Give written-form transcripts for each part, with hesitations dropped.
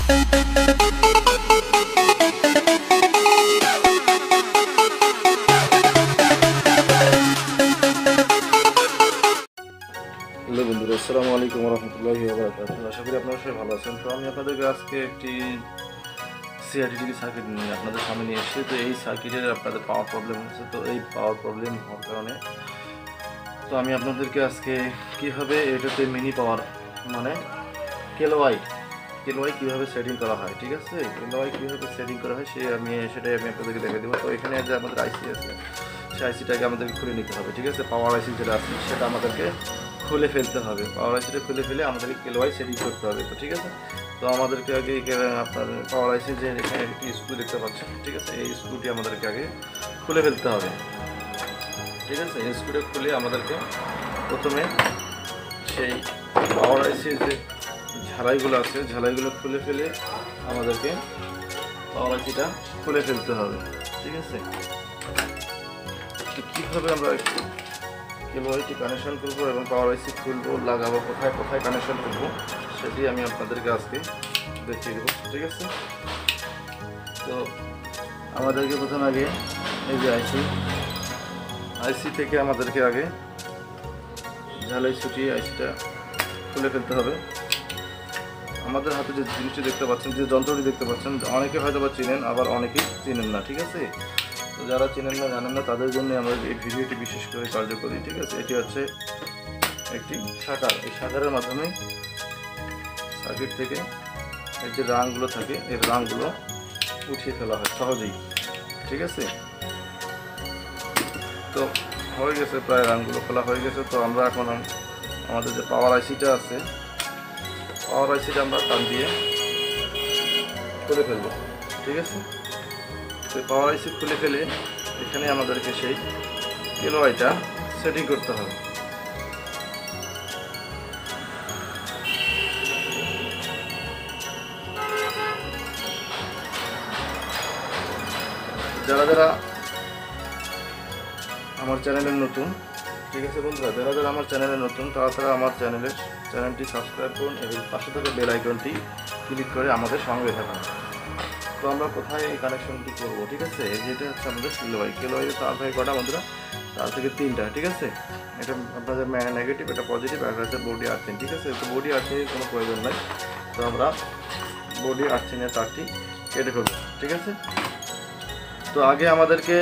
Hello বন্ধুরা, আসসালামু আলাইকুম রহমতুল্লাহি ওয়া বারাকাতুহু। আশা করি আপনারা সবাই ভালো আছেন। তো আমি আপনাদেরকে আজকে একটি সিআরটিভি সার্কিট নিয়ে আপনাদের সামনে নিয়ে এসেছি। তো এই সার্কিটের আপনাদের পাওয়ার প্রবলেম হচ্ছে। তো এই পাওয়ার প্রবলেম হওয়ার কারণে তো আমি আপনাদেরকে আজকে কীভাবে এটাতে মিনি পাওয়ার মানে কেলোয়াই কীভাবে সেটিং করা হয়, ঠিক আছে, কেলোয়াই কীভাবে সেটিং করা হয় সেটাই আমি আপনাদেরকে দেখে দেবো। তো এখানে যে আমাদের আইসি আছে, সেই আইসিটাকে আমাদেরকে খুলে নিতে হবে, ঠিক আছে। পাওয়ার আইসি যেটা আছে সেটা আমাদেরকে খুলে ফেলতে হবে। পাওয়ার আইসিটা খুলে ফেলে আমাদেরকে কেলোয়াই সেটিং করতে হবে। তো ঠিক আছে, তো আমাদেরকে আগে আপনার পাওয়ার আইসি যে এখানে একটি স্ক্রু দেখতে পাচ্ছেন, ঠিক আছে, এই স্ক্রুটি আমাদেরকে আগে খুলে ফেলতে হবে, ঠিক আছে। এই স্ক্রুটা খুলে আমাদেরকে প্রথমে সেই পাওয়ার আইসির যে ঝালাইগুলো আছে ঝালাইগুলো খুলে ফেলে আমাদেরকে পাওয়ার আইসিটা খুলে ফেলতে হবে, ঠিক আছে। তো কীভাবে আমরা কেলোয়াইটি কানেকশন করবো এবং পাওয়ার আইসি খুলবো, লাগাবো, কোথায় কোথায় কানেকশন করবো সেটি আমি আপনাদেরকে আজকে দেখিয়ে দেবো, ঠিক আছে। তো আমাদেরকে প্রথমে আগে এই যে আইসি থেকে আমাদেরকে আগে ঝালাই ছুটিয়ে আইসিটা খুলে ফেলতে হবে। আমাদের হাতে যে জিনিসটি দেখতে পাচ্ছেন, যে যন্ত্রটি দেখতে পাচ্ছেন, অনেকে হয়তো বা চিনেন, আবার অনেকেই চিনেন না, ঠিক আছে। তো যারা চেনেন না, জানেন না, তাদের জন্য আমরা এই ভিডিওটি বিশেষ করে কার্যকরী, ঠিক আছে। এটি হচ্ছে একটি শাটার। এই শাটারের মাধ্যমে সার্কিট থেকে এই যে রাংগুলো থাকে, এই রাংগুলো উঠিয়ে ফেলা হয় সহজেই, ঠিক আছে। তো হয়ে গেছে, প্রায় রাংগুলো খোলা হয়ে গেছে। তো আমরা এখন আমাদের যে পাওয়ার আইসিটা আছে, পাওয়ার আইসিটা আমরা টান দিয়ে খুলে ফেলবো, ঠিক আছে। তো পাওয়ার আইসি খুলে ফেলে এখানে আমাদেরকে সেই কেলোয়াইটা সেটিং করতে হবে। যারা যারা আমার চ্যানেলের নতুন, ঠিক আছে বন্ধুরা, যারা যারা আমার চ্যানেলে নতুন তারা আমার চ্যানেলটি সাবস্ক্রাইব করুন এবং পাশে থাকা বেল আইকনটি ক্লিক করে আমাদের সঙ্গে থাকুন। তো আমরা কোথায় এই কানেকশনটি করবো, ঠিক আছে। যেটা হচ্ছে আমাদের কেলোয়াই তার থেকে কটা বন্ধুরা, 4 থেকে 3টা, ঠিক আছে। এটা আপনাদের নেগেটিভ, এটা পজিটিভ, আর হচ্ছে বডি আর্থিং, ঠিক আছে। তো বডি আর্থিংয়ের কোনো প্রয়োজন নাই। তো আমরা বডি আর্থিংয়ের তারটি কেটে ফেলবো, ঠিক আছে। তো আগে আমাদেরকে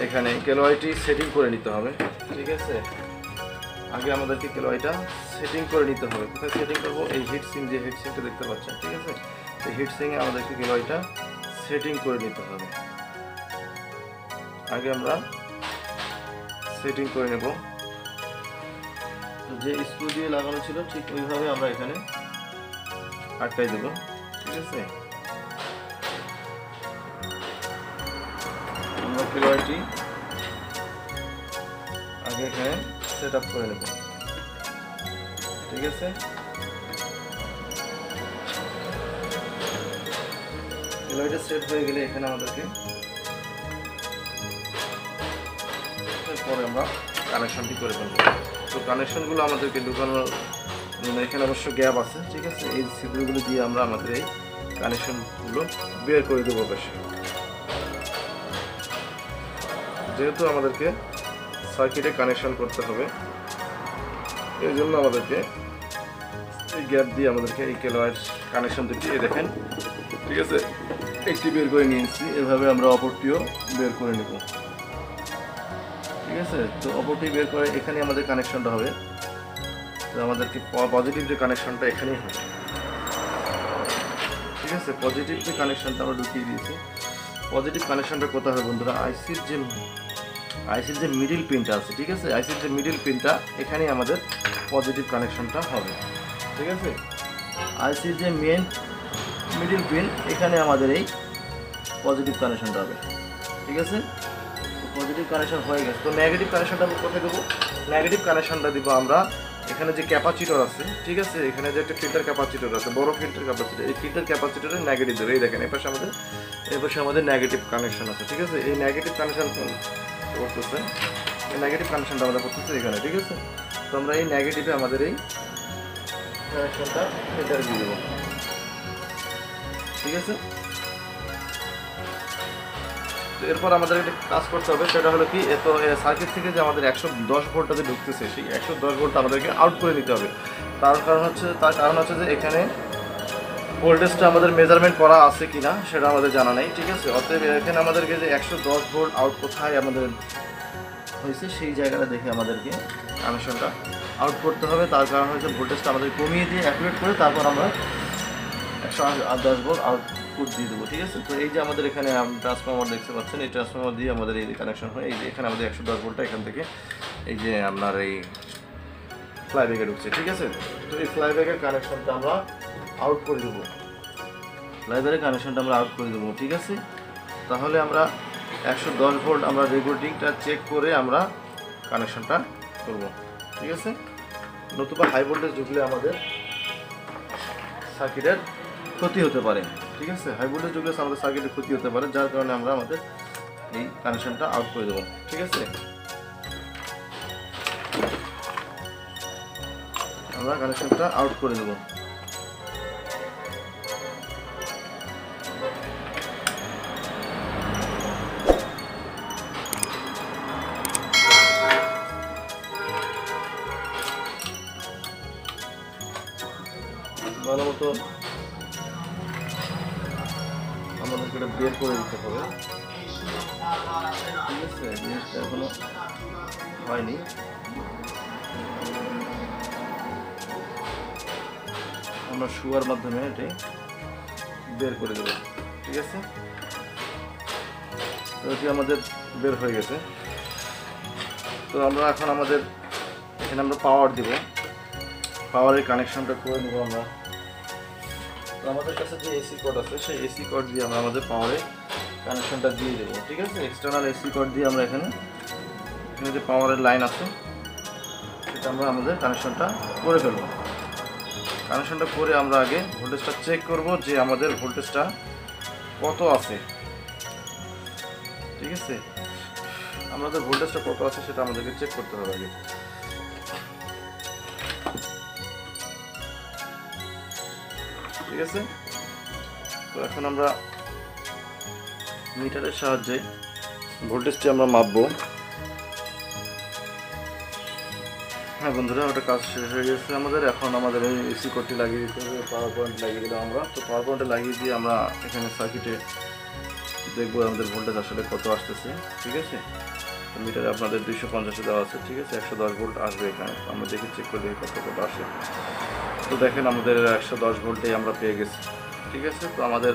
এখানে কেলোয়াইটি সেটিং করে নিতে হবে, ঠিক আছে। আগে আমাদেরকে কেলোয়াইটা সেটিং করে নিতে হবে। কোথায় সেটিং করবো? এই হিটসিংটা দেখতে পাচ্ছেন, ঠিক আছে। এই হিটসিংয়ে আমাদেরকে কেলোয়াইটা সেটিং করে নিতে হবে। আগে আমরা সেটিং করে নেব। যে স্ক্রু দিয়ে লাগানো ছিল ঠিক ওইভাবে আমরা এখানে আটকাই দেব, ঠিক আছে। আমরা কেলোয়াইটি আগে এখানে সেট আপ করে নেব, ঠিক আছে। কেলোয়াইটা সেট হয়ে গেলে এখানে আমাদেরকে পরে আমরা কানেকশনটি করে ফেলবো। তো কানেকশনগুলো আমাদেরকে ঢুকানোর এখানে অবশ্য গ্যাপ আছে, ঠিক আছে। এই ছিদ্রগুলো দিয়ে আমরা আমাদের এই কানেকশনগুলো বের করে দেবো বেশি, যেহেতু আমাদেরকে সার্কিটে কানেকশন করতে হবে, এই জন্য আমাদেরকে এই গ্যাপ দিয়ে আমাদেরকে এই কেলোয়াইয়ের কানেকশন দুটি দেখেন, ঠিক আছে, একটি বের করে নিয়েছি। এভাবে আমরা অপরটিও বের করে নেব, ঠিক আছে। তো অপরটি বের করে এখানে আমাদের কানেকশনটা হবে। তো আমাদেরকে পজিটিভ যে কানেকশনটা এখানেই হবে, ঠিক আছে। পজিটিভ যে কানেকশনটা আমরা ঢুকিয়ে দিয়েছি। পজিটিভ কানেকশনটা কোথায় হবে বন্ধুরা? আইসির যে মিডিল পিনটা আছে, ঠিক আছে, আইসির যে মিডিল পিনটা এখানেই আমাদের পজিটিভ কানেকশনটা হবে, ঠিক আছে। আইসির যে মেন মিডিল পিন এখানে আমাদের এই পজিটিভ কানেকশনটা হবে, ঠিক আছে। পজিটিভ কানেকশন হয়ে গেছে। তো নেগেটিভ কানেকশনটা আমরা কোথায় দেবো? নেগেটিভ কানেকশনটা দিব আমরা এখানে যে ক্যাপাসিটর আছে, ঠিক আছে, এখানে যে একটা ফিল্টার ক্যাপাসিটর আছে, বড় ফিল্টার ক্যাপাসিটর, এই ফিল্টার ক্যাপাসিটরের নেগেটিভ দেবে। এই দেখেন এপাশে আমাদের নেগেটিভ কানেকশন আছে, ঠিক আছে। এই নেগেটিভ কানেকশন করতেছে, এই নেগেটিভ কানেকশনটা আমরা করতেছি এখানে, ঠিক আছে। তো আমরা এই নেগেটিভে আমাদের এই কানেকশনটা ফিল্টারে দিয়ে দেবো, ঠিক আছে। তো এরপর আমাদের একটা কাজ করতে হবে, সেটা হলো কি, এত সার্কিট থেকে যে আমাদের 110 ভোল্টটা যে ঢুকতেছে সেই 110 ভোল্ট আমাদেরকে আউট করে নিতে হবে। তার কারণ হচ্ছে যে এখানে ভোল্টেজটা আমাদের মেজারমেন্ট করা আছে কিনা সেটা আমাদের জানা নেই, ঠিক আছে। অতএব এখানে আমাদেরকে যে 110 ভোল্ট আউট কোথায় আমাদের হয়েছে সেই জায়গাটা দেখে আমাদেরকে কানেকশনটা আউট করতে হবে। তার কারণ হচ্ছে ভোল্টেজটা আমাদের কমিয়ে দিয়ে অ্যাকুরেট করে তারপর আমরা 110 ভোল্ট আউটপুট দিয়ে দেবো, ঠিক আছে। তো এই যে আমাদের এখানে ট্রান্সফর্মার দেখতে পাচ্ছেন, এই ট্রান্সফর্মার দিয়ে আমাদের এই কানেকশন হয়। এই যে এখানে আমাদের 110 ভোল্টটা এখান থেকে এই যে আপনার এই ফ্লাইব্যাগে ঢুকছে, ঠিক আছে। তো এই ফ্লাইব্যাগের কানেকশনটা আমরা আউট করে দেবো, ফ্লাইব্যাগের কানেকশনটা আমরা আউট করে দেবো, ঠিক আছে। তাহলে আমরা 110 ভোল্ট আমরা রেগুলেটিংটা চেক করে আমরা কানেকশনটা করব, ঠিক আছে। নতুবা হাই ভোল্টেজ ঢুকলে আমাদের সার্কিটের ক্ষতি হতে পারে, ঠিক আছে। হাই ভোল্টেজ ঢুকলে আমাদের সার্কিটের ক্ষতি হতে পারে, যার কারণে আমরা আমাদের এই কানেকশনটা আউট করে দেবো, ঠিক আছে। আমরা কানেকশনটা আউট করে দেবো। ভালো মতো আমাদেরকে এটা বের করে দিতে হবে, ঠিক আছে। জিনিসটা এখনো হয়নি, আমরা শুয়ার মাধ্যমে এটি বের করে দেবো, ঠিক আছে। তো এটি আমাদের বের হয়ে গেছে। তো আমরা এখন আমাদের এখানে আমরা পাওয়ার দিব, পাওয়ারের কানেকশনটা করে নেবো আমরা। তো আমাদের কাছে যে এসি কর্ড আছে সেই এসি কর্ড দিয়ে আমরা আমাদের পাওয়ারের কানেকশনটা দিয়ে দেবো, ঠিক আছে। এক্সটার্নাল এসি কর্ড দিয়ে আমরা এখানে যে পাওয়ারের লাইন আছে সেটা আমরা আমাদের কানেকশনটা করে ফেলবো। কানেকশনটা করে আমরা আগে ভোল্টেজটা চেক করব যে আমাদের ভোল্টেজটা কত আছে, ঠিক আছে। আমাদের ভোল্টেজটা কত আছে সেটা আমাদেরকে চেক করতে হবে আগে, ঠিক আছে। তো এখন আমরা মিটারের সাহায্যে ভোল্টেজটি আমরা মাপবো। হ্যাঁ বন্ধুরা, ওটা কাজ শেষ হয়ে গেছে আমাদের। এখন আমাদের এই এসি কোডটি লাগিয়ে দিতে হবে, পাওয়ার পয়েন্ট লাগিয়ে দিলাম আমরা। তো পাওয়ার পয়েন্টে লাগিয়ে দিয়ে আমরা এখানে সার্কিটে দেখবো আমাদের ভোল্টেজ আসলে কত আসতেছে, ঠিক আছে। মিটারে আপনাদের 250 দেওয়া আছে, ঠিক আছে। 110 ভোল্ট আসবে এখানে, আমরা দেখে চেক করে দেখি কত আসে। তো দেখেন আমাদের 110 ভোল্টেই আমরা পেয়ে গেছি, ঠিক আছে। তো আমাদের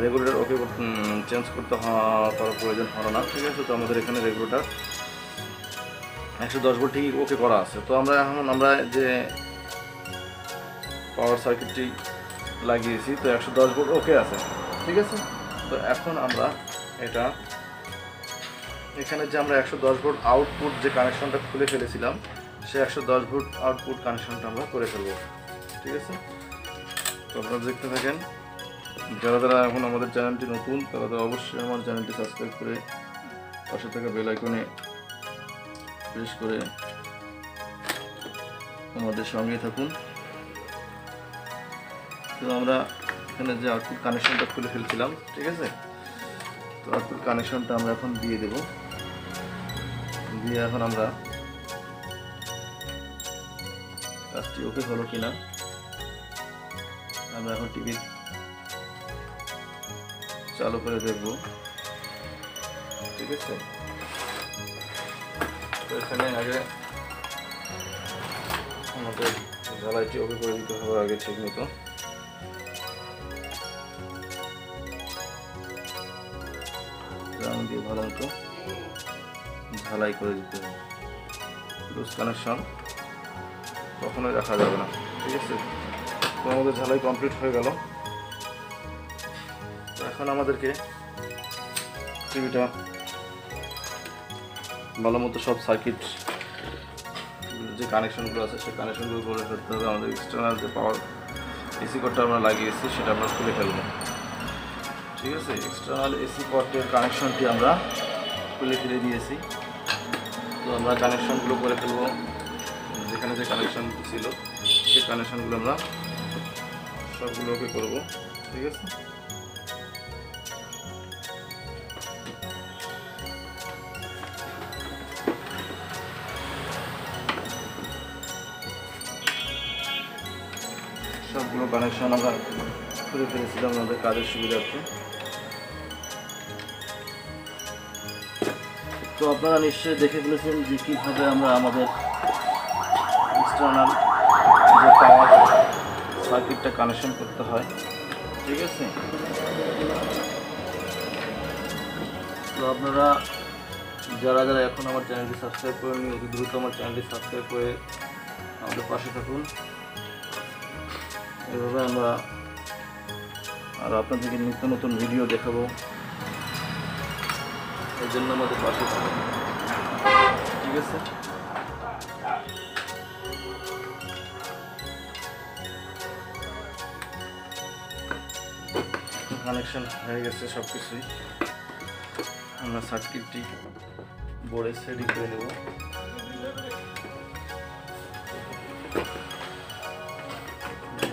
রেগুলেটর ওকে চেঞ্জ করতে করার প্রয়োজন হলো না, ঠিক আছে। তো আমাদের এখানে রেগুলেটর 110 ভোল্ট ঠিক ওকে করা আছে। তো আমরা যে পাওয়ার সার্কিটটি লাগিয়েছি, তো 110 ভোল্ট ওকে আছে, ঠিক আছে। তো এখন আমরা এটা এখানে যে আমরা 110 ভোল্ট আউটপুট যে কানেকশনটা খুলে ফেলেছিলাম সেই 110 ভোল্ট আউটপুট কানেকশনটা আমরা করে ফেলবো, ঠিক আছে। তো আপনারা দেখতে থাকেন। যারা এখন আমাদের চ্যানেলটি নতুন তারা অবশ্যই আমার চ্যানেলটি সাবস্ক্রাইব করে পাশে থাকা বেল আইকনে প্রেস করে আমাদের সঙ্গে থাকুন। তো আমরা এখানে যে আউটপুট কানেকশনটা খুলে ফেলছিলাম, ঠিক আছে। তো আউটপুট কানেকশনটা আমরা এখন দিয়ে দেব, দিয়ে এখন আমরা কাজটি ওকে হলো কিনা আমরা এখন টিভি চালু করে দেখব, ঠিক আছে। তো এখানে আগে আমাদের ঝালাইটি ওকে করে দিতে হবে আগে ঠিক মতো। দিয়ে ভালো মতো ঝালাই করে দিতে হবে, লুজ কানেকশন কখনোই রাখা যাবে না, ঠিক আছে। তো আমাদের ঝালাই কমপ্লিট হয়ে গেল। তো এখন আমাদেরকে টিভিটা ভালো মতো সব সার্কিট যে কানেকশনগুলো আছে সেই কানেকশনগুলো করে ফেলতে হবে। আমাদের এক্সটার্নাল যে পাওয়ার এসি কর্ডটা আমরা লাগিয়েছি সেটা আমরা খুলে ফেলবো, ঠিক আছে। এক্সটার্নাল এসি কর্ডের কানেকশনটি আমরা খুলে ফেলে দিয়েছি। তো আমরা কানেকশনগুলো করে ফেলবো, যেখানে যে কানেকশন ছিল সেই কানেকশনগুলো আমরা সবগুলোকে করবো, ঠিক আছে। সবগুলো কানেকশন আমরা করে ফেলেছিলাম আমাদের কাজের সুবিধার্থে। তো আপনারা নিশ্চয়ই দেখে ফেলেছেন যে কীভাবে আমরা আমাদের এক্সটার্নাল যে পাওয়ার সার্কিটটা কানেকশন করতে হয়, ঠিক আছে। তো আপনারা যারা যারা এখন আমার চ্যানেলটি সাবস্ক্রাইব করেননি, অতি দ্রুত আমার চ্যানেলটি সাবস্ক্রাইব করে আমাদের পাশে থাকুন। এভাবে আমরা আর আপনাদেরকে নিত্য নতুন ভিডিও দেখাবো, এই জন্য আমাদের পাশে থাকুন, ঠিক আছে। কানেকশন হয়ে গেছে সব কিছুই। আমরা সার্কিটটি বোর্ডে সেটিং করে নেব।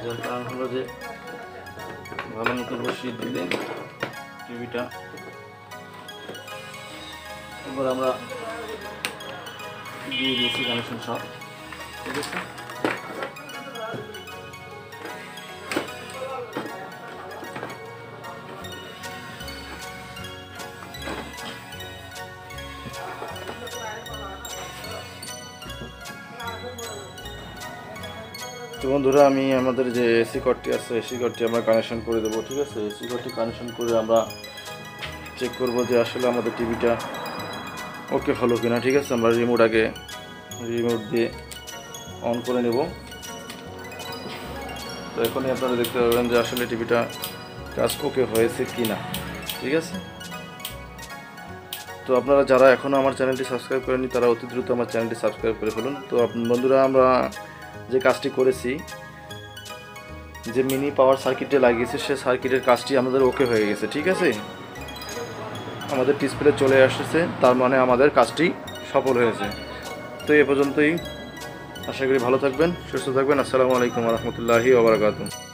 যার কারণ হলো যে ভালো মতো বসিয়ে দিলে টিভিটা, এবার আমরা দিয়ে দিয়েছি কানেকশন সব, ঠিক আছে। তো বন্ধুরা, আমি আমাদের যে এসি কর্ডটি আছে, এসি কর্ডটি আমরা কানেকশন করে দেবো, ঠিক আছে। এসি কর্ডটি কানেকশন করে আমরা চেক করব যে আসলে আমাদের টিভিটা ওকে হলো কিনা, ঠিক আছে। আমরা রিমোট দিয়ে অন করে নেব। তো এখনই আপনারা দেখতে পাবেন যে আসলে টিভিটা কাজ ওকে হয়েছে কিনা, ঠিক আছে। তো আপনারা যারা এখনও আমার চ্যানেলটি সাবস্ক্রাইব করেননি তারা অতি দ্রুত আমার চ্যানেলটি সাবস্ক্রাইব করে ফেলুন। তো বন্ধুরা, আমরা যে কাজটি করেছি, যে মিনি পাওয়ার সার্কিটে লাগিয়েছে, সে সার্কিটের কাজটি আমাদের ওকে হয়ে গেছে, ঠিক আছে। আমাদের ডিসপ্লে চলে আসছে, তার মানে আমাদের কাজটি সফল হয়েছে। তো এ পর্যন্তই, আশা করি ভালো থাকবেন, সুস্থ থাকবেন। আসসালামু আলাইকুম ওয়া রাহমাতুল্লাহি ওয়া বারাকাতুহু।